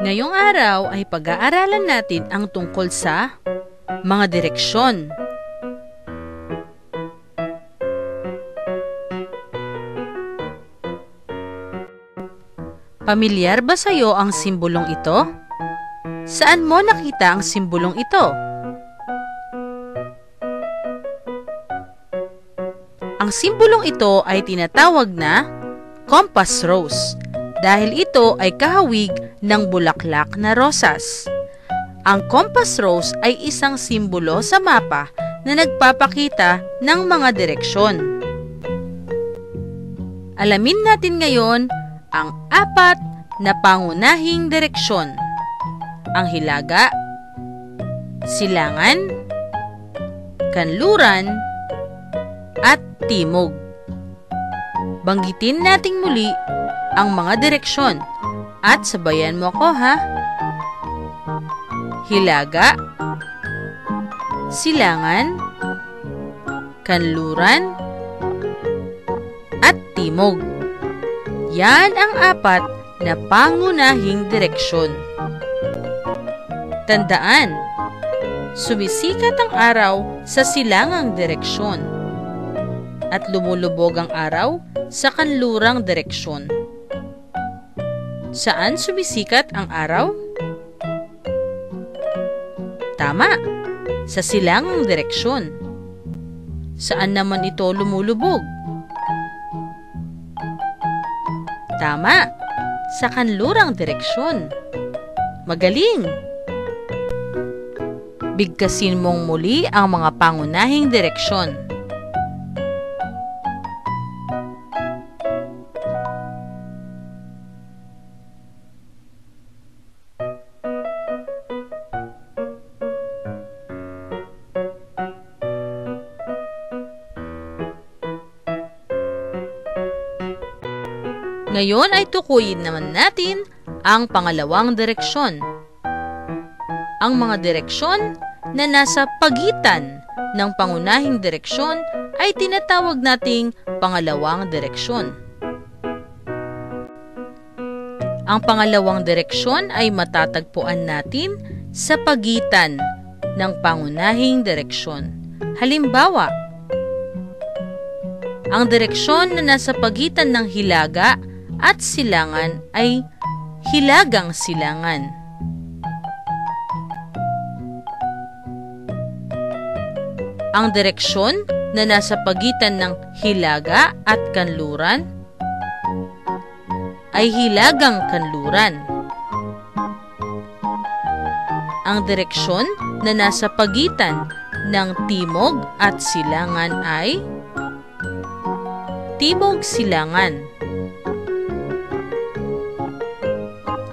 Ngayong araw ay pag-aaralan natin ang tungkol sa mga direksyon. Pamilyar ba sa iyo ang simbolong ito? Saan mo nakita ang simbolong ito? Ang simbolong ito ay tinatawag na compass rose dahil ito ay kahawig ng bulaklak na rosas. Ang compass rose ay isang simbolo sa mapa na nagpapakita ng mga direksyon. Alamin natin ngayon ang 4 na pangunahing direksyon: ang hilaga, silangan, kanluran, at timog. Banggitin nating muli ang mga direksyon at sabayan mo ako, ha? Hilaga, silangan, kanluran, at timog. Yan ang 4 na pangunahing direksyon. Tandaan, sumisikat ang araw sa silangang direksyon at lumulubog ang araw sa kanlurang direksyon. Saan sumisikat ang araw? Tama, sa silangang direksyon. Saan naman ito lumulubog? Tama, sa kanlurang direksyon. Magaling! Bigkasin mong muli ang mga pangunahing direksyon. Ngayon ay tukuyin naman natin ang pangalawang direksyon. Ang mga direksyon na nasa pagitan ng pangunahing direksyon ay tinatawag nating pangalawang direksyon. Ang pangalawang direksyon ay matatagpuan natin sa pagitan ng pangunahing direksyon. Halimbawa, ang direksyon na nasa pagitan ng hilaga at silangan ay hilagang silangan. Ang direksyon na nasa pagitan ng hilaga at kanluran ay hilagang kanluran. Ang direksyon na nasa pagitan ng timog at silangan ay timog silangan.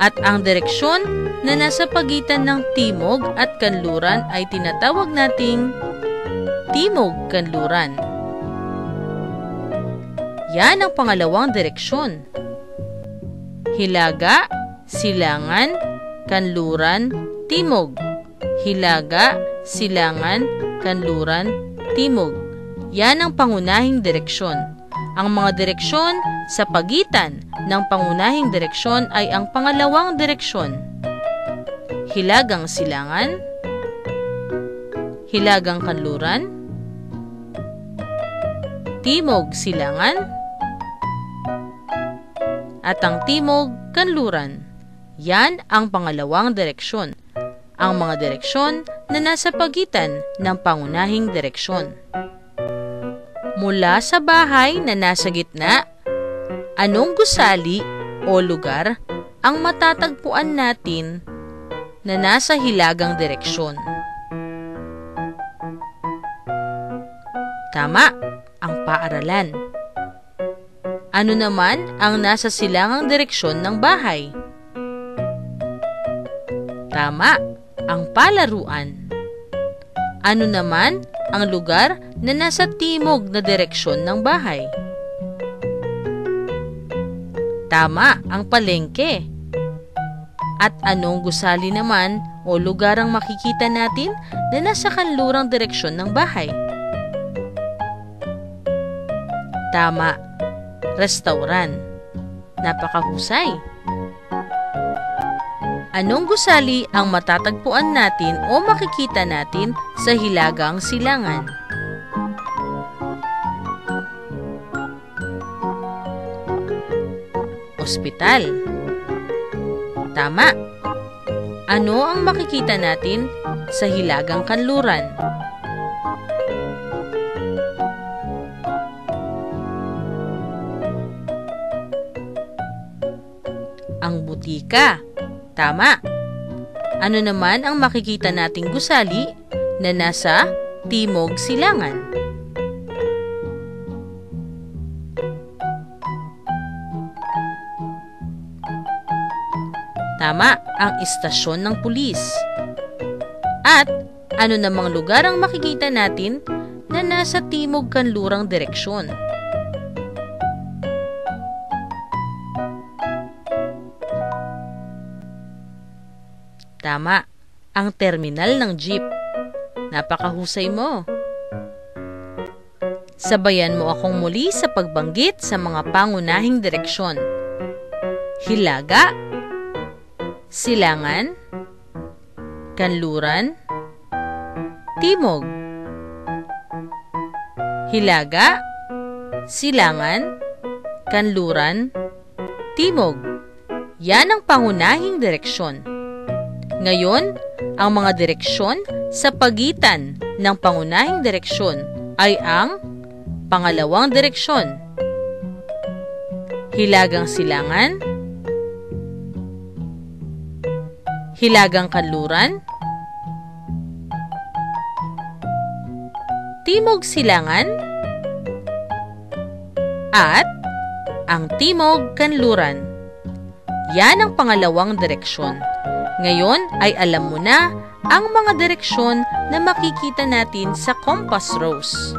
At ang direksyon na nasa pagitan ng timog at kanluran ay tinatawag nating timog kanluran. Yan ang pangalawang direksyon. Hilaga, silangan, kanluran, timog. Hilaga, silangan, kanluran, timog. Yan ang pangunahing direksyon. Ang mga direksyon sa pagitan ng pangunahing direksyon ay ang pangalawang direksyon: hilagang silangan, hilagang kanluran, timog silangan, at ang timog kanluran. Yan ang pangalawang direksyon. Ang mga direksyon na nasa pagitan ng pangunahing direksyon. Mula sa bahay na nasa gitna, anong gusali o lugar ang matatagpuan natin na nasa hilagang direksyon? Tama, ang paaralan. Ano naman ang nasa silangang direksyon ng bahay? Tama, ang palaruan. Ano naman ang lugar na nasa timog na direksyon ng bahay? Tama, ang palengke. At anong gusali naman o lugar ang makikita natin na nasa kanlurang direksyon ng bahay? Tama, restaurant. Napakahusay. Anong gusali ang matatagpuan natin o makikita natin sa Hilagang Silangan? Ospital. Tama. Ano ang makikita natin sa Hilagang Kanluran? Ang butika. Tama. Ano naman ang makikita nating gusali na nasa Timog Silangan? Tama, ang istasyon ng pulis. At ano namang lugar ang makikita natin na nasa Timog Kanlurang direksyon? Tama, ang terminal ng jeep. Napakahusay mo. Sabayan mo akong muli sa pagbanggit sa mga pangunahing direksyon. Hilaga, Silangan, Kanluran, Timog. Hilaga, Silangan, Kanluran, Timog. Yan ang pangunahing direksyon. Ngayon, ang mga direksyon sa pagitan ng pangunahing direksyon ay ang pangalawang direksyon. Hilagang Silangan, Hilagang Kanluran, Timog Silangan, at ang Timog Kanluran. Yan ang pangalawang direksyon. Ngayon ay alam mo na ang mga direksyon na makikita natin sa compass rose.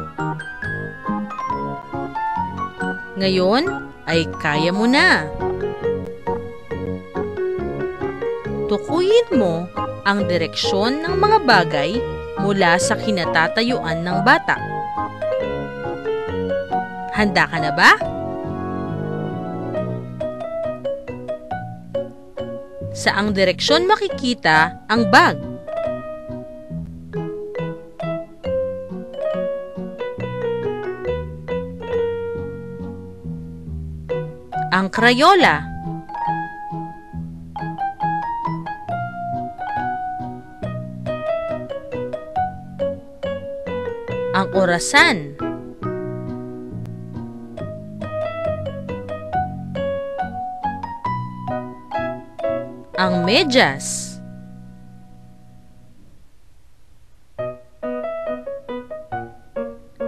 Ngayon ay kaya mo na. Tukuyin mo ang direksyon ng mga bagay mula sa kinatatayuan ng bata. Handa ka na ba? Saang direksyon makikita ang bag? Ang Crayola. Ang orasan. Ang medyas.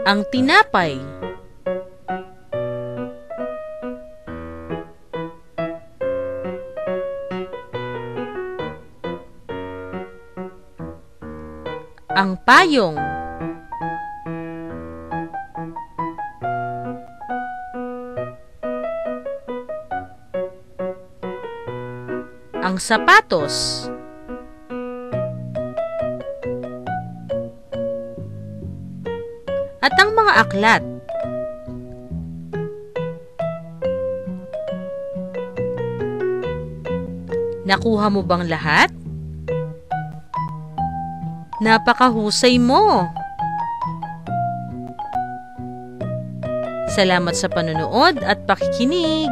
Ang tinapay. Ang payong. Ang sapatos. At ang mga aklat. Nakuha mo bang lahat? Napakahusay mo! Salamat sa panonood at pakikinig!